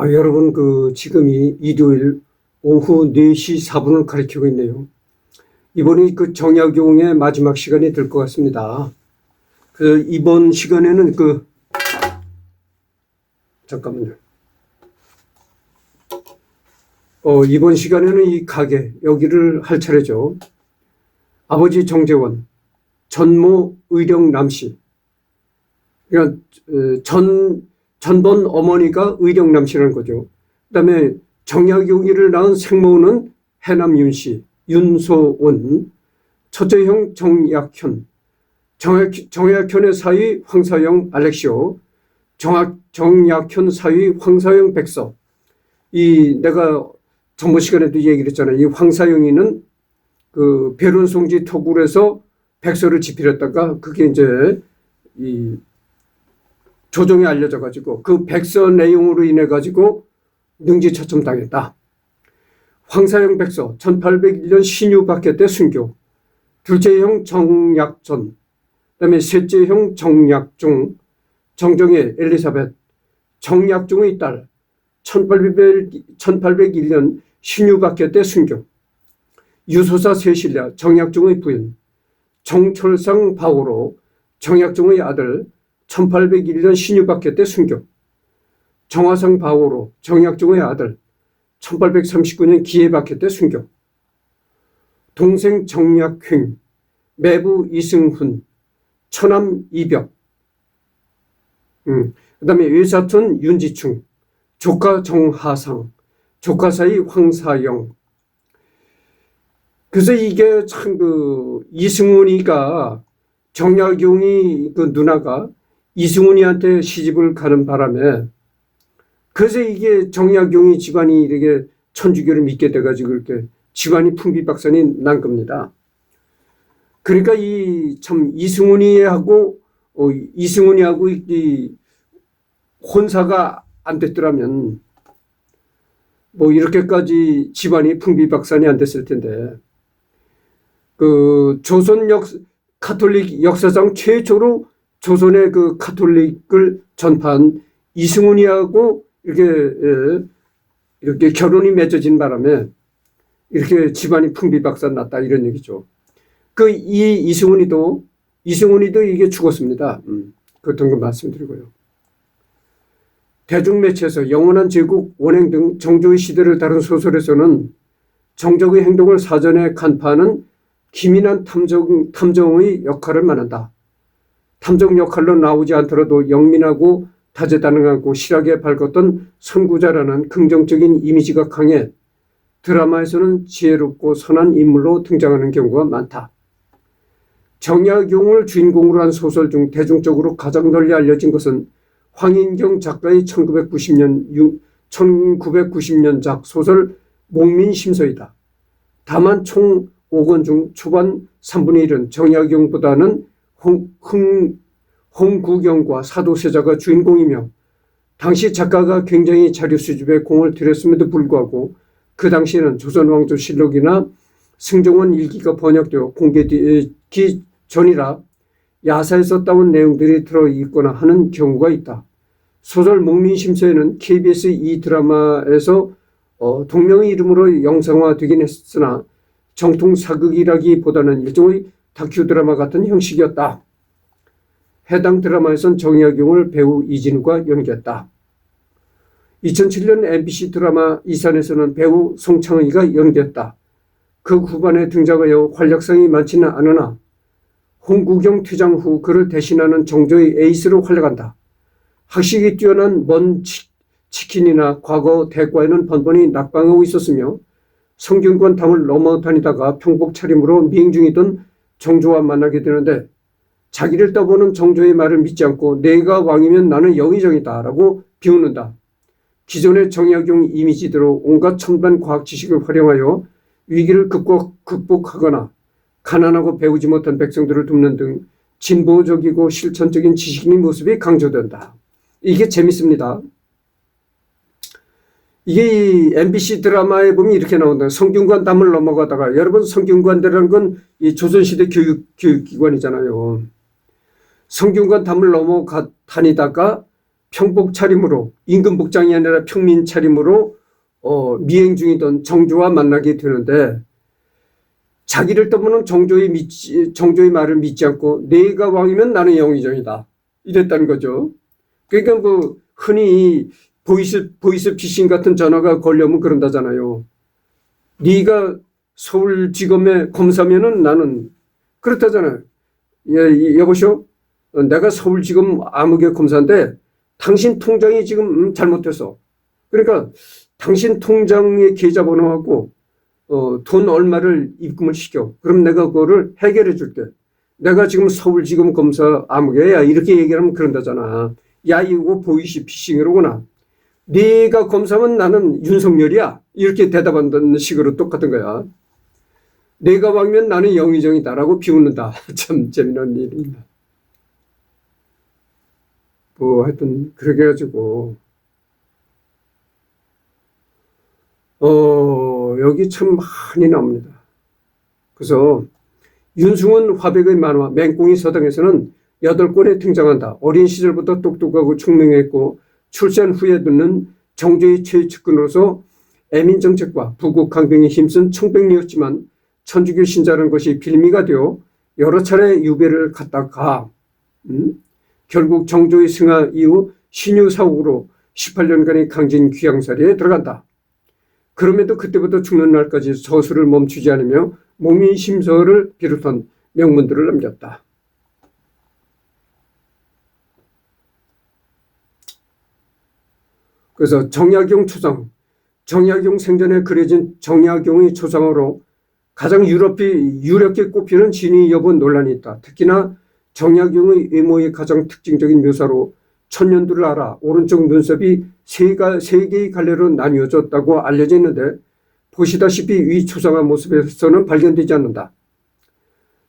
여러분, 지금이 일요일 오후 4시 4분을 가리키고 있네요. 이번이 정약용의 마지막 시간이 될 것 같습니다. 이번 시간에는 잠깐만요. 이번 시간에는 이 가게, 여기를 할 차례죠. 아버지 정재원, 전모 의령남씨. 그러니까, 전번 어머니가 의령남씨라는 거죠. 그 다음에 정약용이를 낳은 생모는 해남윤씨, 윤소원, 첫째 형 정약현, 정약현의 사위 황사영 알렉시오, 정약현 사위 황사영 백서. 내가 전번 시간에도 얘기를 했잖아요. 이 황사영이는 배론송지 토굴에서 백서를 집필했다가 그게 이제 조정에 알려져 가지고 그 백서 내용으로 인해 가지고 능지처참당했다. 황사영 백서 1801년 신유박해 때 순교. 둘째 형 정약전, 그다음에 셋째 형 정약중, 정정의 엘리사벳, 정약중의 딸 1801년 신유박해 때 순교. 유소사 세실랴 정약중의 부인, 정철상 바오로 정약중의 아들 1801년 신유박해 때 순교. 정화상 바오로 정약중의 아들 1839년 기해박해 때 순교. 동생 정약횡, 매부 이승훈, 처남 이벽, 그 다음에 외사촌 윤지충, 조카 정하상, 조카 사이 황사영. 그래서 이게 참 이승훈이가 정약용이 누나가 이승훈이한테 시집을 가는 바람에 그래서 이게 정약용이 집안이 이렇게 천주교를 믿게 돼가지고 이렇게 집안이 풍비박산이 난 겁니다. 그러니까 이승훈이하고 이 혼사가 안 됐더라면 이렇게까지 집안이 풍비박산이 안 됐을 텐데 조선 카톨릭 역사상 최초로 조선의 카톨릭을 전파한 이승훈이하고 이렇게 결혼이 맺어진 바람에 이렇게 집안이 풍비박산 났다 이런 얘기죠. 이승훈이도 이게 죽었습니다. 그런 거 말씀드리고요. 대중매체에서 영원한 제국, 원행 등 정조의 시대를 다룬 소설에서는 정적의 행동을 사전에 간파하는 기민한 탐정의 역할을 말한다. 탐정 역할로 나오지 않더라도 영민하고 다재다능하고 실하게 밝았던 선구자라는 긍정적인 이미지가 강해 드라마에서는 지혜롭고 선한 인물로 등장하는 경우가 많다. 정약용을 주인공으로 한 소설 중 대중적으로 가장 널리 알려진 것은 황인경 작가의 1990년작 소설 목민심서이다. 다만 총 5권 중 초반 3분의 1은 정약용보다는 홍구경과 사도세자가 주인공이며 당시 작가가 굉장히 자료 수집에 공을 들였음에도 불구하고 그 당시에는 조선왕조실록이나 승정원 일기가 번역되어 공개되기 전이라 야사에서 따온 내용들이 들어있거나 하는 경우가 있다. 소설 목민심서에는 KBS 이 드라마에서 동명의 이름으로 영상화되긴 했으나 정통 사극이라기보다는 일종의 다큐드라마 같은 형식이었다. 해당 드라마에선 정약용을 배우 이진우가 연기했다. 2007년 MBC 드라마 이산에서는 배우 송창의가 연기했다. 그 후반에 등장하여 활약상이 많지는 않으나 홍구경 퇴장 후 그를 대신하는 정조의 에이스로 활약한다. 학식이 뛰어난 먼 치킨이나 과거 대과에는 번번이 낙방하고 있었으며 성균관 담을 넘어 다니다가 평복 차림으로 미행 중이던 정조와 만나게 되는데 자기를 떠보는 정조의 말을 믿지 않고 내가 왕이면 나는 영의정이다 라고 비웃는다. 기존의 정약용 이미지대로 온갖 첨단 과학 지식을 활용하여 위기를 극복하거나 가난하고 배우지 못한 백성들을 돕는 등 진보적이고 실천적인 지식인의 모습이 강조된다. 이게 재밌습니다. 이게 MBC 드라마에 보면 이렇게 나온다. 성균관 담을 넘어가다가, 여러분 성균관대라는 건 이 조선시대 교육기관이잖아요. 성균관 담을 넘어가 다니다가 평복 차림으로 임금 복장이 아니라 평민 차림으로 미행 중이던 정조와 만나게 되는데 자기를 떠보는 정조의 말을 믿지 않고 내가 왕이면 나는 영의정이다 이랬다는 거죠. 그러니까 뭐 흔히 보이스피싱 같은 전화가 걸려면 그런다잖아요. 네가 서울지검의 검사면은 나는 그렇다잖아요. 예, 여보시오. 내가 서울지검 아무개 검사인데 당신 통장이 지금 잘못됐어. 그러니까 당신 통장의 계좌번호하고 돈 얼마를 입금을 시켜. 그럼 내가 그거를 해결해 줄게. 내가 지금 서울지검 검사 아무개야 이렇게 얘기하면 그런다잖아. 야 이거 보이스피싱이로구나. 네가 검사면 나는 윤석열이야. 이렇게 대답한다는 식으로 똑같은 거야. 내가 왕이면 나는 영의정이다라고 비웃는다. 참 재미난 일입니다. 뭐 하여튼 그렇게 해가지고 여기 참 많이 나옵니다. 그래서 윤승원 화백의 만화 맹꽁이 서당에서는 8권에 등장한다. 어린 시절부터 똑똑하고 총명했고 출산 후에 듣는 정조의 최측근으로서 애민정책과 부국강병에 힘쓴 청백리였지만 천주교 신자라는 것이 빌미가 되어 여러 차례 유배를 갔다가 결국 정조의 승하 이후 신유사옥으로 18년간의 강진 귀양살이에 들어간다. 그럼에도 그때부터 죽는 날까지 저술을 멈추지 않으며 목민심서를 비롯한 명문들을 남겼다. 그래서 정약용 초상, 정약용 생전에 그려진 정약용의 초상으로 가장 유력히 꼽히는 진위 여부 논란이 있다. 특히나 정약용의 외모의 가장 특징적인 묘사로 천년두를 알아 오른쪽 눈썹이 세 개의 갈래로 나뉘어졌다고 알려져 있는데 보시다시피 위 초상화 모습에서는 발견되지 않는다.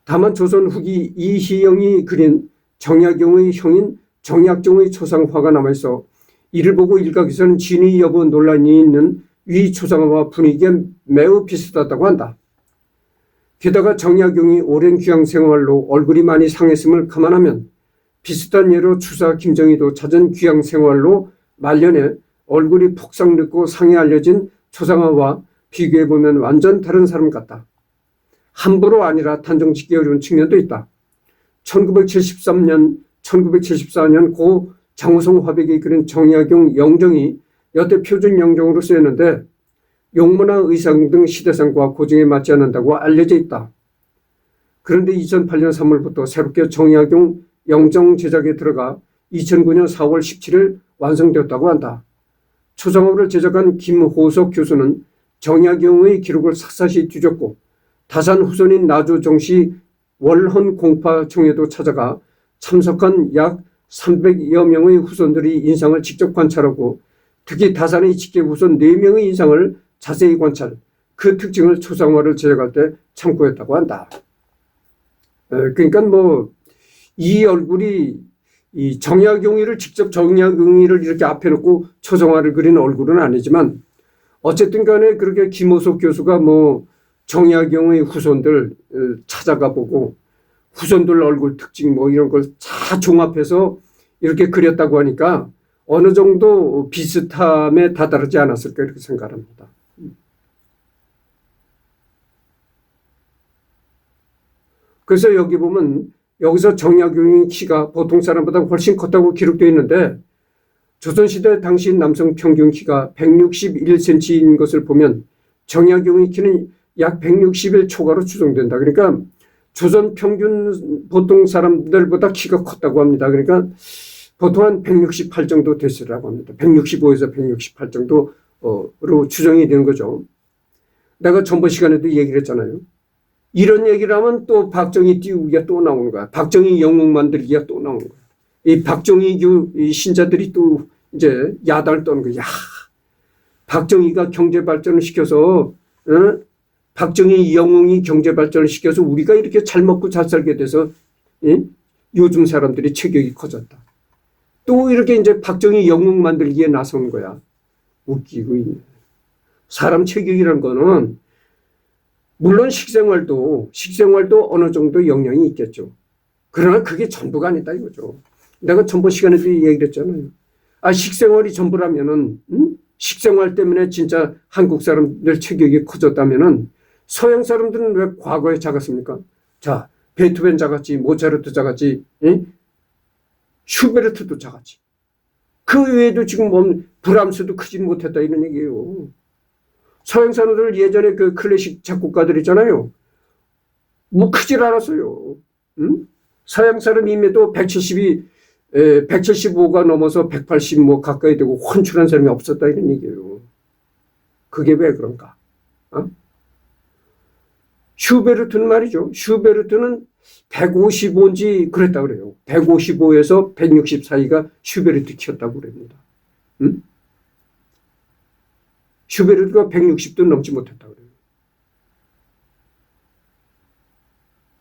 다만 조선 후기 이희영이 그린 정약용의 형인 정약종의 초상화가 남아있어 이를 보고 일각에서는 진위 여부 논란이 있는 위 초상화와 분위기가 매우 비슷하다고 한다. 게다가 정약용이 오랜 귀양 생활로 얼굴이 많이 상했음을 감안하면 비슷한 예로 추사 김정희도 잦은 귀양 생활로 말년에 얼굴이 폭삭 늙고 상에 알려진 초상화와 비교해보면 완전 다른 사람 같다. 함부로 아니라 단정짓기 어려운 측면도 있다. 1973년, 1974년 고 장우성 화백이 그린 정약용 영정이 여태 표준 영정으로 쓰였는데 용모나 의상 등 시대상과 고증에 맞지 않는다고 알려져 있다. 그런데 2008년 3월부터 새롭게 정약용 영정 제작에 들어가 2009년 4월 17일 완성되었다고 한다. 초상화를 제작한 김호석 교수는 정약용의 기록을 샅샅이 뒤졌고 다산 후손인 나주 정씨 월헌 공파총회도 찾아가 참석한 약 300여 명의 후손들이 인상을 직접 관찰하고 특히 다산의 직계 후손 4명의 인상을 자세히 관찰, 그 특징을 초상화를 제작할 때 참고했다고 한다. 그러니까 뭐 이 얼굴이 이 정약용이를 직접 정약용이를 이렇게 앞에 놓고 초상화를 그린 얼굴은 아니지만 어쨌든 간에 그렇게 김호석 교수가 뭐 정약용의 후손들 찾아가 보고 후손들 얼굴 특징 뭐 이런 걸 다 종합해서 이렇게 그렸다고 하니까 어느 정도 비슷함에 다다르지 않았을까 이렇게 생각합니다. 그래서 여기 보면 여기서 정약용의 키가 보통 사람보다 훨씬 컸다고 기록되어 있는데 조선시대 당시 남성 평균 키가 161cm인 것을 보면 정약용의 키는 약 160일 초과로 추정된다. 그러니까 조선 평균 보통 사람들보다 키가 컸다고 합니다. 그러니까 보통 한 168 정도 됐으라고 합니다. 165에서 168 정도로 추정이 되는 거죠. 내가 전번 시간에도 얘기를 했잖아요. 이런 얘기를 하면 또 박정희 띄우기가 또 나오는 거야. 박정희 영웅 만들기가 또 나오는 거야. 이 박정희교 신자들이 또 이제 야단을 떠는 거야. 야, 박정희가 경제 발전을 시켜서 박정희 영웅이 경제 발전을 시켜서 우리가 이렇게 잘 먹고 잘 살게 돼서 요즘 사람들이 체격이 커졌다. 또 이렇게 이제 박정희 영웅 만들기에 나서는 거야. 웃기고 있네. 사람 체격이란 거는 물론 식생활도 어느 정도 영향이 있겠죠. 그러나 그게 전부가 아니다 이거죠. 내가 전번 시간에도 얘기를 했잖아요. 식생활이 전부라면은, 식생활 때문에 진짜 한국 사람들 체격이 커졌다면은 서양 사람들은 왜 과거에 작았습니까? 자, 베토벤 작았지, 모차르트 작았지, 슈베르트도 작았지. 그 외에도 지금 브람스도 크지 못했다 이런 얘기예요. 서양 사람들 예전에 그 클래식 작곡가들 있잖아요. 뭐 크질 않았어요. 서양 사람임에도 175가 넘어서 180 뭐 가까이 되고 혼출한 사람이 없었다 이런 얘기예요. 그게 왜 그런가? 슈베르트는 말이죠. 슈베르트는 155인지 그랬다 그래요. 155에서 160 사이가 슈베르트 키였다고 그럽니다. 슈베르트가 160도 넘지 못했다고 그래요.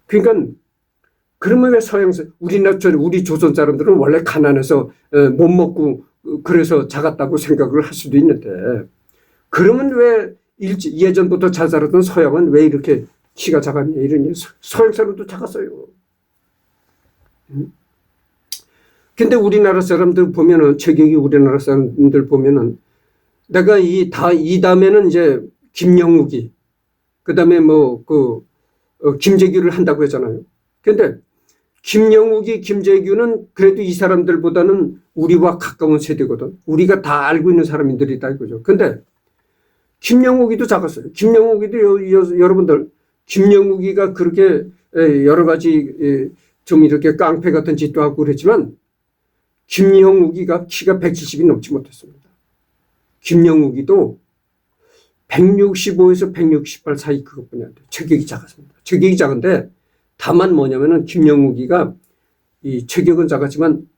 그러니까 그러면 왜 우리 조선 사람들은 원래 가난해서 못 먹고 그래서 작았다고 생각을 할 수도 있는데 그러면 왜 예전부터 잘 살았던 서양은 왜 이렇게 키가 작았냐 이러니 서양 사람도 작았어요. 근데 우리나라 사람들 보면은 체격이 우리나라 사람들 보면은 내가 이 다음에는 이제 김영욱이 그다음에 김재규를 한다고 했잖아요. 근데 김영욱이 김재규는 그래도 이 사람들보다는 우리와 가까운 세대거든. 우리가 다 알고 있는 사람들이다 이거죠. 근데 김영욱이도 작았어요. 김영욱이도 여러분들 김영욱이가 그렇게 여러 가지 좀 이렇게 깡패 같은 짓도 하고 그랬지만 김영욱이가 키가 170이 넘지 못했습니다. 김영욱이도 165에서 168 사이 그것뿐이 안 돼요. 체격이 작았습니다. 체격이 작은데 다만 뭐냐면은 김영욱이가 이 체격은 작았지만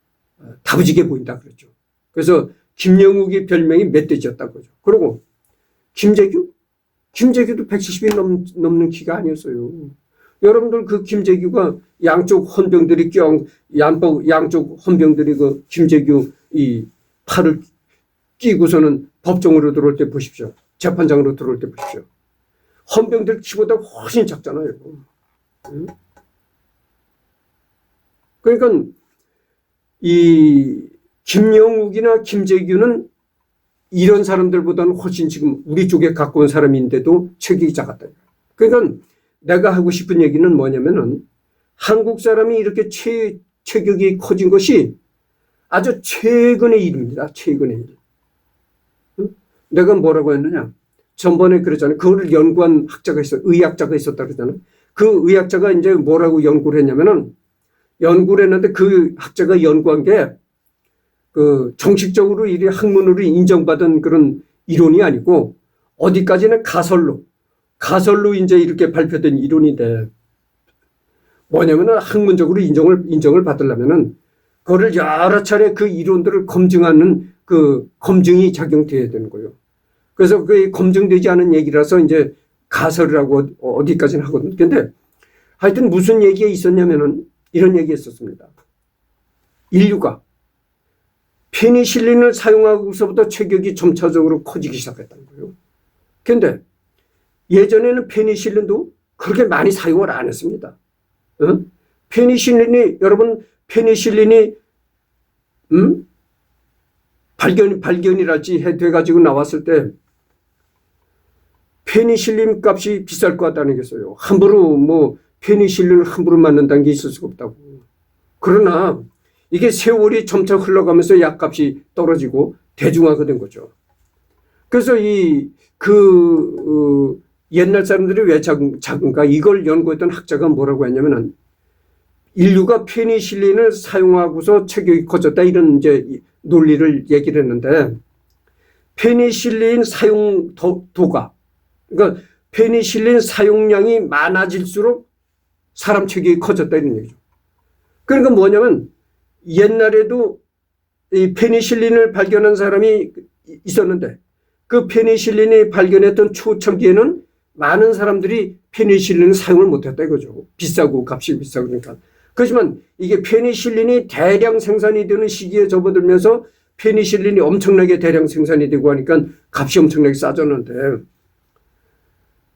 다부지게 보인다 그랬죠. 그래서 김영욱이 별명이 멧돼지였다고 그러죠. 그리고 김재규도 170이 넘는 키가 아니었어요. 여러분들 그 김재규가 양쪽 헌병들이 양쪽 헌병들이 그 김재규 이 팔을 끼고서는 법정으로 들어올 때 보십시오. 재판장으로 들어올 때 보십시오. 헌병들 키보다 훨씬 작잖아요. 그러니까 이 김영욱이나 김재규는 이런 사람들보다는 훨씬 지금 우리 쪽에 가까운 사람인데도 체격이 작았다. 그러니까 내가 하고 싶은 얘기는 뭐냐면은 한국 사람이 이렇게 체격이 커진 것이 아주 최근의 일입니다. 최근의 일. 내가 뭐라고 했느냐. 전번에 그랬잖아요. 그거를 연구한 의학자가 있었다 그러잖아요. 그 의학자가 이제 뭐라고 연구를 했냐면은 연구를 했는데 그 학자가 연구한 게 그 정식적으로 이 학문으로 인정받은 그런 이론이 아니고 어디까지는 가설로 이제 이렇게 발표된 이론인데 뭐냐면은 학문적으로 인정을 받으려면은 그거를 여러 차례 그 이론들을 검증하는 그 검증이 작용돼야 되는 거예요. 그래서 그 검증되지 않은 얘기라서 이제 가설이라고 어디까지는 하거든요. 근데 하여튼 무슨 얘기가 있었냐면은 이런 얘기 했었습니다. 인류가 페니실린을 사용하고서부터 체격이 점차적으로 커지기 시작했다는 거예요. 그런데 예전에는 페니실린도 그렇게 많이 사용을 안 했습니다. 페니실린이 발견이랄지 돼가지고 나왔을 때 페니실린 값이 비쌀 것 같다는 얘기였어요. 함부로 페니실린을 함부로 맞는다는 게 있을 수가 없다고. 그러나 이게 세월이 점차 흘러가면서 약값이 떨어지고 대중화가 된 거죠. 그래서 옛날 사람들이 왜 작은가 이걸 연구했던 학자가 뭐라고 했냐면은 인류가 페니실린을 사용하고서 체격이 커졌다 이런 이제 논리를 얘기를 했는데 페니실린 사용도가 그러니까 페니실린 사용량이 많아질수록 사람 체격이 커졌다 이런 얘기죠. 그러니까 뭐냐면 옛날에도 이 페니실린을 발견한 사람이 있었는데 그 페니실린이 발견했던 초창기에는 많은 사람들이 페니실린을 사용을 못했다 이거죠. 비싸고 값이 비싸고 그러니까. 그렇지만 이게 페니실린이 대량 생산이 되는 시기에 접어들면서 페니실린이 엄청나게 대량 생산이 되고 하니까 값이 엄청나게 싸졌는데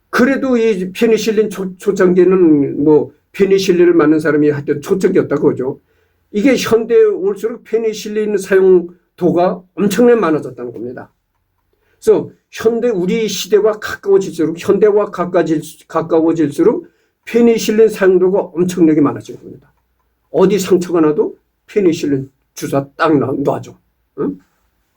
그래도 이 페니실린 초창기에는 페니실린을 맞는 사람이 하여튼 초창기였다 그거죠. 이게 현대에 올수록 페니실린 사용도가 도가 엄청나게 많아졌다는 겁니다. 그래서 우리 시대와 가까워질수록, 현대와 가까워질수록 페니실린 사용도가 엄청나게 많아진 겁니다. 어디 상처가 나도 페니실린 주사 딱 놔줘. 응?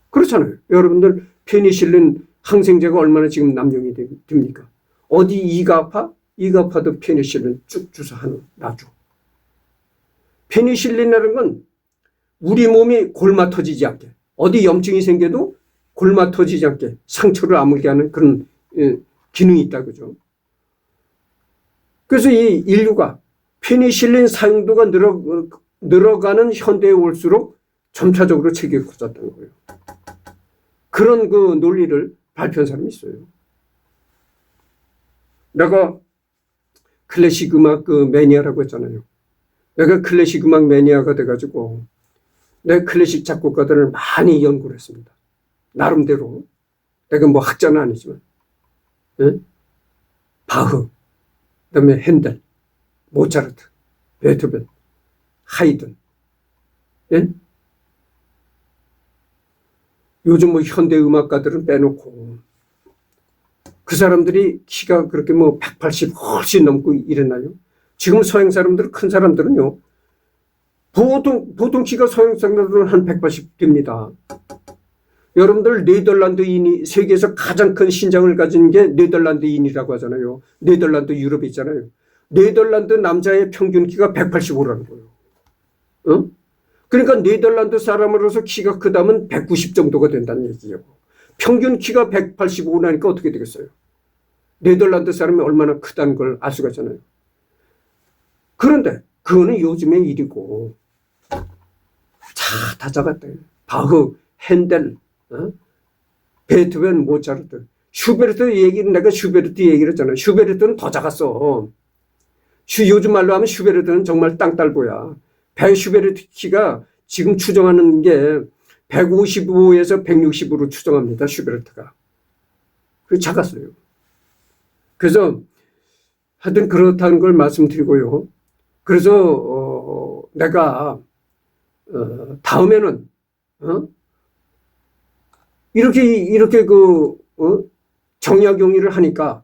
그렇잖아요. 여러분들 페니실린 항생제가 얼마나 지금 남용이 됩니까? 어디 이가 아파? 이가 아파도 페니실린 쭉 주사 하나 놔줘. 페니실린이라는 건 우리 몸이 골마 터지지 않게, 어디 염증이 생겨도 골마 터지지 않게 상처를 아물게 하는 그런 기능이 있다, 그죠? 그래서 이 인류가 페니실린 사용도가 늘어가는 현대에 올수록 점차적으로 체격이 커졌다는 거예요. 그런 그 논리를 발표한 사람이 있어요. 내가 클래식 음악 그 매니아라고 했잖아요. 내가 클래식 음악 매니아가 돼가지고 내 클래식 작곡가들을 많이 연구를 했습니다. 나름대로. 내가 뭐 학자는 아니지만. 예? 바흐, 그다음에 핸델, 모차르트, 베토벤, 하이든. 예? 요즘 뭐 현대 음악가들은 빼놓고 그 사람들이 키가 그렇게 뭐 180 훨씬 넘고 이랬나요? 지금 서양 사람들, 큰 사람들은요, 보통 키가 서양 사람들은 한 180 됩니다. 여러분들 네덜란드인이 세계에서 가장 큰 신장을 가진 게 네덜란드인이라고 하잖아요. 네덜란드 유럽에 있잖아요. 네덜란드 남자의 평균 키가 185라는 거예요. 어? 그러니까 네덜란드 사람으로서 키가 크다면 190 정도가 된다는 얘기예요. 평균 키가 185라니까 어떻게 되겠어요? 네덜란드 사람이 얼마나 크다는 걸 알 수가 있잖아요. 그런데 그거는 요즘의 일이고 다 작았다. 바흐, 핸델, 베토벤, 모차르트, 슈베르트 얘기는 내가 슈베르트 얘기를 했잖아요. 슈베르트는 더 작았어. 요즘 말로 하면 슈베르트는 정말 땅딸보야. 슈베르트 키가 지금 추정하는 게 155에서 160으로 추정합니다. 슈베르트가. 그 작았어요. 그래서 하여튼 그렇다는 걸 말씀드리고요. 그래서 내가 다음에는 이렇게 정약용이를 하니까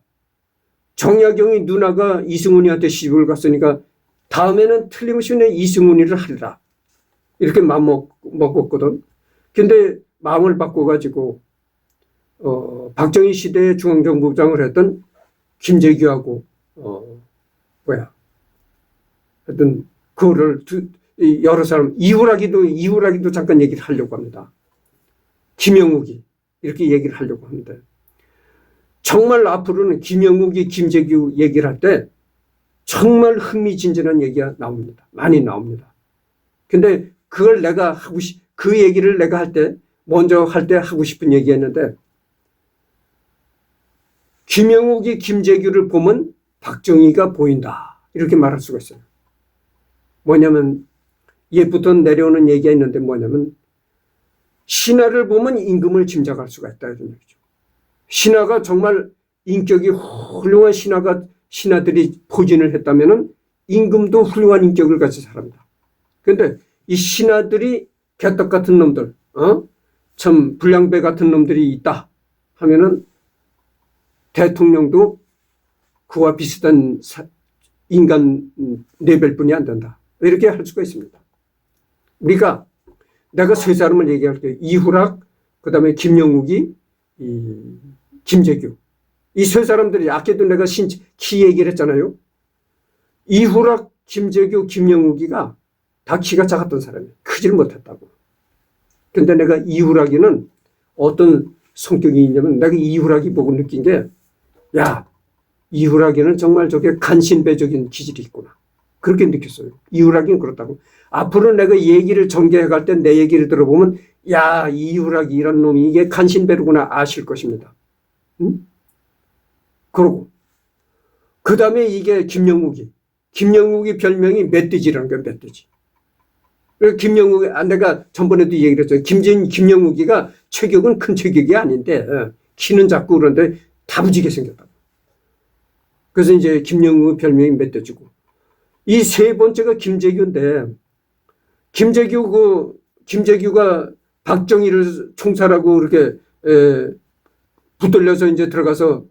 정약용이 누나가 이승훈이한테 시집을 갔으니까 다음에는 틀림없이 내 이승훈이를 하리라. 이렇게 마음 먹었거든. 근데 마음을 바꿔가지고 박정희 시대에 중앙정보부장을 했던 김재규하고 하여튼 그거를 여러 사람 이후라기도 잠깐 얘기를 하려고 합니다. 김영욱이 이렇게 얘기를 하려고 하는데 정말 앞으로는 김영욱이 김재규 얘기를 할 때 정말 흥미진진한 얘기가 나옵니다. 많이 나옵니다. 근데 그걸 내가 그 얘기를 내가 먼저 할 때 하고 싶은 얘기였는데 김영욱이 김재규를 보면 박정희가 보인다. 이렇게 말할 수가 있어요. 뭐냐면 옛부터 내려오는 얘기가 있는데 뭐냐면 신하를 보면 임금을 짐작할 수가 있다. 이런 얘기죠. 신하가 정말 인격이 훌륭한 신하들이 포진을 했다면 임금도 훌륭한 인격을 가진 사람이다. 그런데 이 신하들이 개떡 같은 놈들, 참 불량배 같은 놈들이 있다 하면은 대통령도 그와 비슷한 인간 레벨뿐이 안 된다. 이렇게 할 수가 있습니다. 내가 세 사람을 얘기할게요. 이후락, 그 다음에 김영욱이, 김재규. 이 세 사람들이 아까도 내가 키 얘기를 했잖아요. 이후락, 김재규, 김영욱이가 다 키가 작았던 사람이에요. 크지를 못했다고. 근데 내가 이후락이는 어떤 성격이 있냐면 내가 이후락이 보고 느낀 게 이후락이는 정말 저게 간신배적인 기질이 있구나. 그렇게 느꼈어요. 이후락이는 그렇다고. 앞으로 내가 얘기를 전개해 갈 때 내 얘기를 들어보면 이후락이 이런 놈이 이게 간신배로구나 아실 것입니다. 응? 그러고 그 다음에 이게 김영욱이 별명이 멧돼지라는 거예요. 멧돼지. 내가 전번에도 얘기를 했죠. 김영욱이가 체격은 큰 체격이 아닌데 키는 작고 그런데 다부지게 생겼다. 그래서 이제 김영욱 별명이 멧돼지고 이 세 번째가 김재규인데 김재규가 박정희를 총살하고 이렇게 붙들려서 이제 들어가서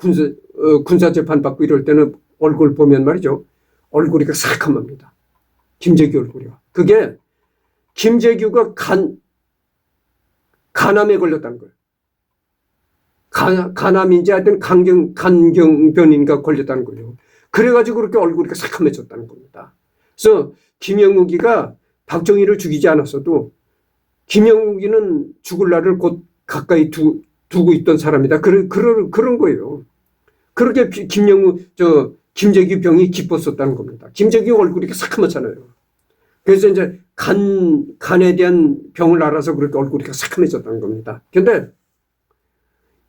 군사 재판 받고 이럴 때는 얼굴 보면 말이죠. 얼굴이 새카맣니다. 김재규 얼굴이요. 그게 김재규가 간암에 걸렸다는 거예요. 간암인지 하여튼 간경변인가 걸렸다는 거예요. 그래가지고 그렇게 얼굴이 새카매졌다는 겁니다. 그래서 김영욱이가 박정희를 죽이지 않았어도 김영욱이는 죽을 날을 곧 가까이 두고 있던 사람이다. 그런 거예요. 그렇게 김재규 병이 깊었었다는 겁니다. 김재규 얼굴이 새카맣잖아요. 그래서 이제 간에 대한 병을 알아서 그렇게 얼굴이 새카매졌다는 겁니다. 그런데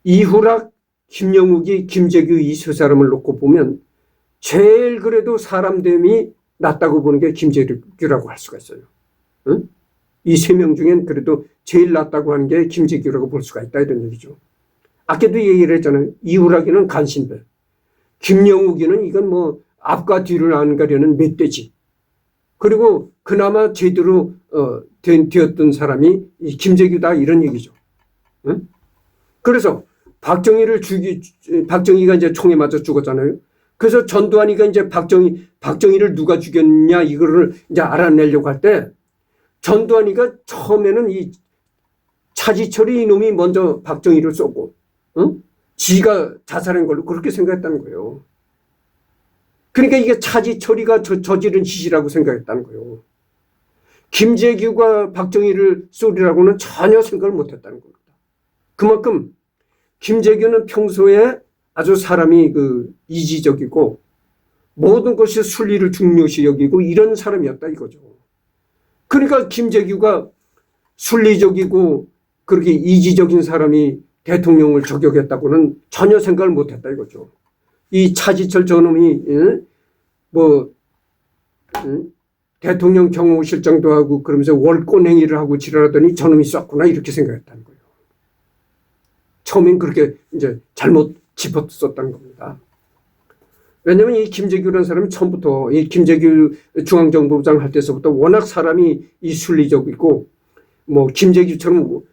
이후락, 김영욱이, 김재규 이 세 사람을 놓고 보면 제일 그래도 사람됨이 낫다고 보는 게 김재규라고 할 수가 있어요. 응? 이 세 명 중엔 그래도 제일 낫다고 하는 게 김재규라고 볼 수가 있다 이런 얘기죠. 아까도 얘기를 했잖아요. 이후락이는 간신배. 김영욱이는 이건 뭐 앞과 뒤를 안 가려는 멧돼지. 그리고 그나마 제대로 되었던 사람이 이 김재규다 이런 얘기죠. 응? 그래서 박정희가 이제 총에 맞아 죽었잖아요. 그래서 전두환이가 이제 박정희를 누가 죽였냐 이거를 이제 알아내려고 할 때 전두환이가 처음에는 이 차지철이 이놈이 먼저 박정희를 쏘고, 응? 지가 자살한 걸로 그렇게 생각했다는 거예요. 그러니까 이게 차지철이가 저지른 짓이라고 생각했다는 거예요. 김재규가 박정희를 쏘리라고는 전혀 생각을 못했다는 겁니다. 그만큼 김재규는 평소에 아주 사람이 이지적이고 모든 것이 순리를 중요시 여기고 이런 사람이었다 이거죠. 그러니까 김재규가 순리적이고 그렇게 이지적인 사람이 대통령을 저격했다고는 전혀 생각을 못했다 이거죠. 이 차지철 저놈이 대통령 경호실장도 하고 그러면서 월권행위를 하고 지랄하더니 저놈이 쐈구나 이렇게 생각했다는 거예요. 처음엔 그렇게 이제 잘못 짚었었다는 겁니다. 왜냐하면 이 김재규라는 사람이 처음부터 이 김재규 중앙정보부장 할 때서부터 워낙 사람이 이 순리적이고 뭐 김재규처럼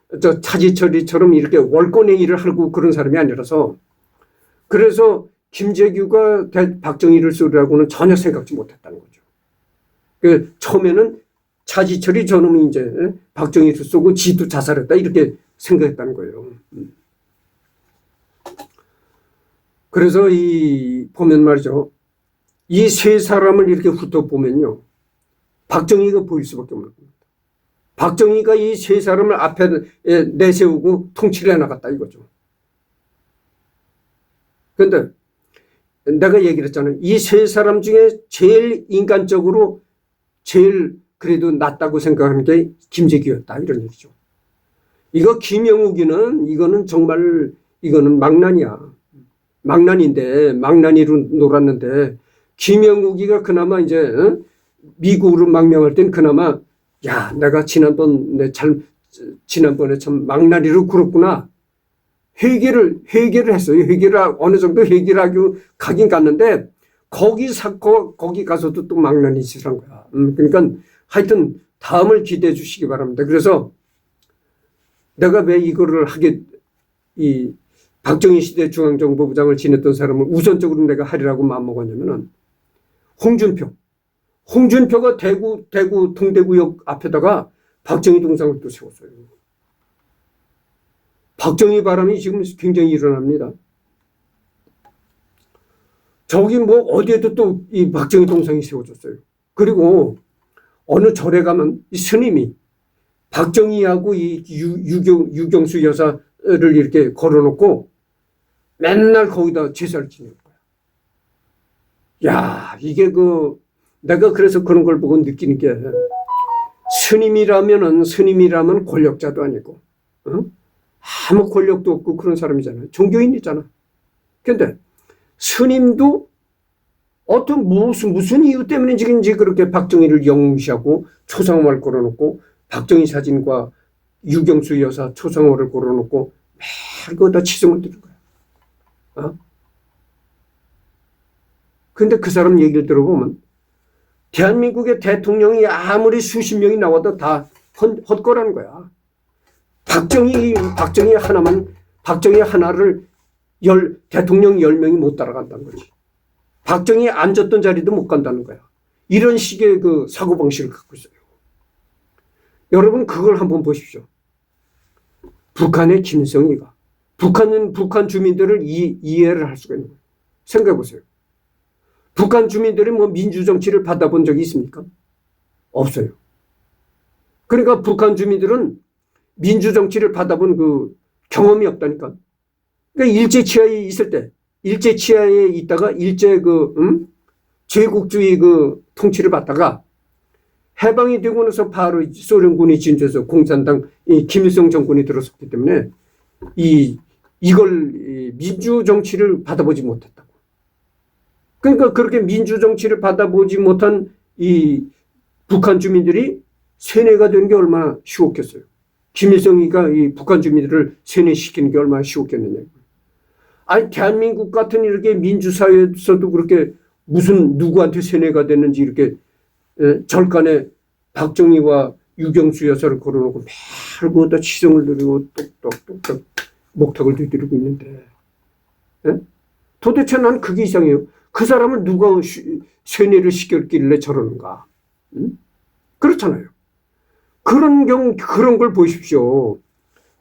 차지철이처럼 이렇게 월권행위를 하고 그런 사람이 아니라서 그래서 김재규가 박정희를 쏘리라고는 전혀 생각지 못했다는 거죠. 그 처음에는 차지철이 저놈이 이제 박정희를 쏘고 지도 자살했다 이렇게 생각했다는 거예요. 그래서 보면 말이죠. 이 세 사람을 이렇게 훑어보면요. 박정희가 보일 수밖에 없는 겁니다. 박정희가 이 세 사람을 앞에 내세우고 통치를 해나갔다 이거죠. 그런데 내가 얘기를 했잖아요. 이 세 사람 중에 제일 인간적으로 제일 그래도 낫다고 생각하는 게 김재규였다 이런 얘기죠. 이거 김영욱이는 이거는 정말 이거는 망난이야. 망난인데 망난이로 놀았는데 김영욱이가 그나마 이제 미국으로 망명할 땐 그나마 야 내가 지난번에 참 망나니로 굴었구나 회개를 했어요. 회개를 어느 정도 회개를 하고 가긴 갔는데 거기 가서도 또 망나니 짓을 한 거야. 그러니까 하여튼 다음을 기대해 주시기 바랍니다. 그래서 내가 왜 이거를 이 박정희 시대 중앙정보부장을 지냈던 사람을 우선적으로 내가 하리라고 마음먹었냐면은 홍준표가 대구 동대구역 앞에다가 박정희 동상을 또 세웠어요. 박정희 바람이 지금 굉장히 일어납니다. 저기 뭐 어디에도 또 이 박정희 동상이 세워졌어요. 그리고 어느 절에 가면 이 스님이 박정희하고 이 유경수 여사를 이렇게 걸어놓고 맨날 거기다 제사를 지내는 거야. 야, 이게 내가 그래서 그런 걸 보고 느끼는 게 스님이라면 권력자도 아니고, 아무 권력도 없고 그런 사람이잖아요. 종교인이잖아. 근데 스님도 어떤 무슨 이유 때문인지 그렇게 박정희를 영웅시하고 초상화를 걸어놓고 박정희 사진과 유경수 여사 초상화를 걸어놓고 매일 거기다 치성을 드는 거야. 근데 그 사람 얘기를 들어보면 대한민국의 대통령이 아무리 수십 명이 나와도 다 헛거라는 거야. 박정희 하나를 대통령 10명이 못 따라간다는 거지. 박정희 앉았던 자리도 못 간다는 거야. 이런 식의 그 사고방식을 갖고 있어요. 여러분, 그걸 한번 보십시오. 북한의 김정희가 북한 주민들을 이해를 할 수가 있는 거예요. 생각해 보세요. 북한 주민들이 뭐 민주정치를 받아본 적이 있습니까? 없어요. 그러니까 북한 주민들은 민주정치를 받아본 그 경험이 없다니까. 그러니까 일제치하에 있을 때, 일제치하에 있다가 제국주의 그 통치를 받다가 해방이 되고 나서 바로 소련군이 진주해서 공산당 김일성 정권이 들어섰기 때문에 이걸 민주정치를 받아보지 못했다고. 그러니까 그렇게 민주정치를 받아보지 못한 이 북한 주민들이 세뇌가 되는 게 얼마나 쉬웠겠어요. 김일성이가 이 북한 주민들을 세뇌시키는 게 얼마나 쉬웠겠느냐. 아니, 대한민국 같은 이렇게 민주사회에서도 그렇게 무슨 누구한테 세뇌가 됐는지 이렇게 절간에 박정희와 유경수 여사를 걸어놓고 매일 그거다 치성을 들이고 똑똑똑똑 목탁을 두드리고 있는데, 도대체 난 그게 이상해요. 그 사람을 누가 세뇌를 시켰길래 저러는가? 그렇잖아요. 그런 걸 보십시오.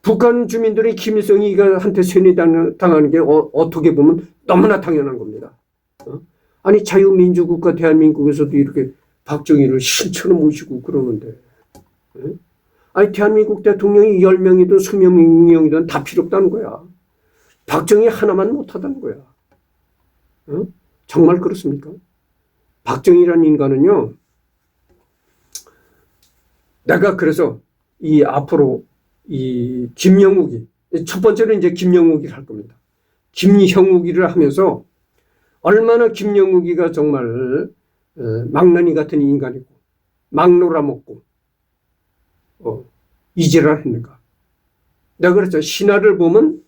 북한 주민들이 김일성이가 한테 세뇌당하는 게 어떻게 보면 너무나 당연한 겁니다. 아니, 자유민주국가 대한민국에서도 이렇게 박정희를 신처럼 모시고 그러는데, 아니, 대한민국 대통령이 10명이든 20명이든 다 필요 없다는 거야. 박정희 하나만 못하다는 거야. 정말 그렇습니까? 박정희라는 인간은요, 내가 그래서 앞으로 김영욱이, 첫 번째로 이제 김영욱이를 할 겁니다. 김형욱이를 하면서 얼마나 김영욱이가 정말 망나니 같은 인간이고 막 놀아먹고 이지랄 했는가. 내가 그랬죠. 신하를 보면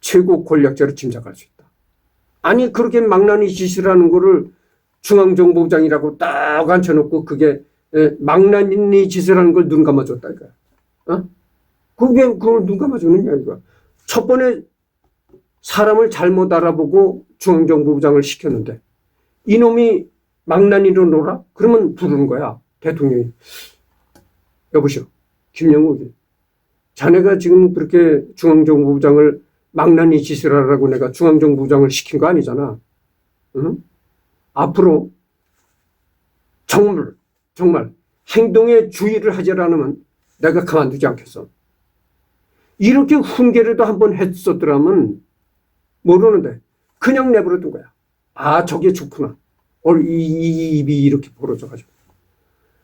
최고 권력자로 짐작할 수 있다. 아니, 그렇게 망나니 짓을 하는 거를 중앙정보부장이라고 딱 앉혀놓고 그게 망나니 짓을 하는 걸 눈 감아줬다 이거야. 그걸 눈 감아주느냐 이거야. 첫 번에 사람을 잘못 알아보고 중앙정보부장을 시켰는데 이놈이 망나니로 놀아? 그러면 부르는 거야. 대통령이. 여보시오, 김영욱이, 자네가 지금 그렇게 중앙정보부장을 망나니 짓을 하라고 내가 중앙정보부장을 시킨 거 아니잖아. 응? 앞으로 정말 행동에 주의를 하지 않으면 내가 가만두지 않겠어. 이렇게 훈계라도 한번 했었더라면 모르는데 그냥 내버려둔 거야. 아, 저게 좋구나. 이 입이 이렇게 벌어져가지고.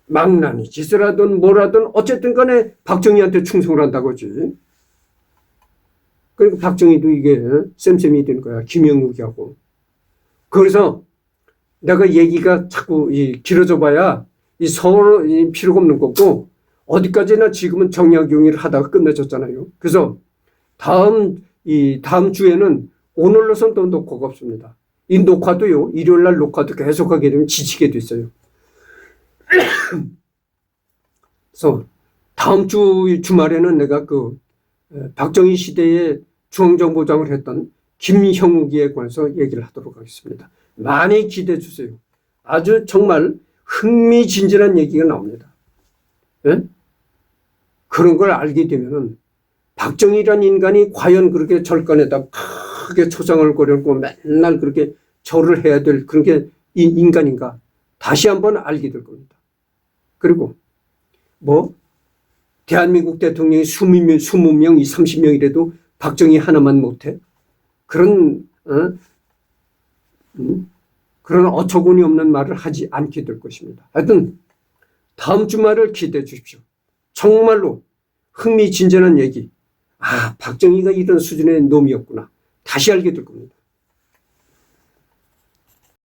망나니 짓을 하든 뭘 하든 어쨌든 간에 박정희한테 충성을 한다고지. 그러니까 박정희도 이게 쌤쌤이 되는 거야. 김영욱이하고. 그래서 내가 얘기가 자꾸 길어져 봐야 서로 필요가 없는 거고, 어디까지나 지금은 정약용의를 하다가 끝내줬잖아요. 그래서 다음 주에는 오늘로선 또 녹화가 없습니다. 이 녹화도요, 일요일 날 녹화도 계속하게 되면 지치게 됐어요. 그래서 다음 주 주말에는 내가 박정희 시대에 중앙정보장을 했던 김형욱이에 관해서 얘기를 하도록 하겠습니다. 많이 기대해 주세요. 아주 정말 흥미진진한 얘기가 나옵니다. 예? 그런 걸 알게 되면은 박정희라는 인간이 과연 그렇게 절간에다 크게 초상을 거려고 맨날 그렇게 절을 해야 될 그런 게 인간인가 다시 한번 알게 될 겁니다. 그리고 대한민국 대통령이 20명, 30명이라도 박정희 하나만 못해? 그런 어처구니 없는 말을 하지 않게 될 것입니다. 하여튼 다음 주말을 기대해 주십시오. 정말로 흥미진진한 얘기. 아, 박정희가 이런 수준의 놈이었구나. 다시 알게 될 겁니다.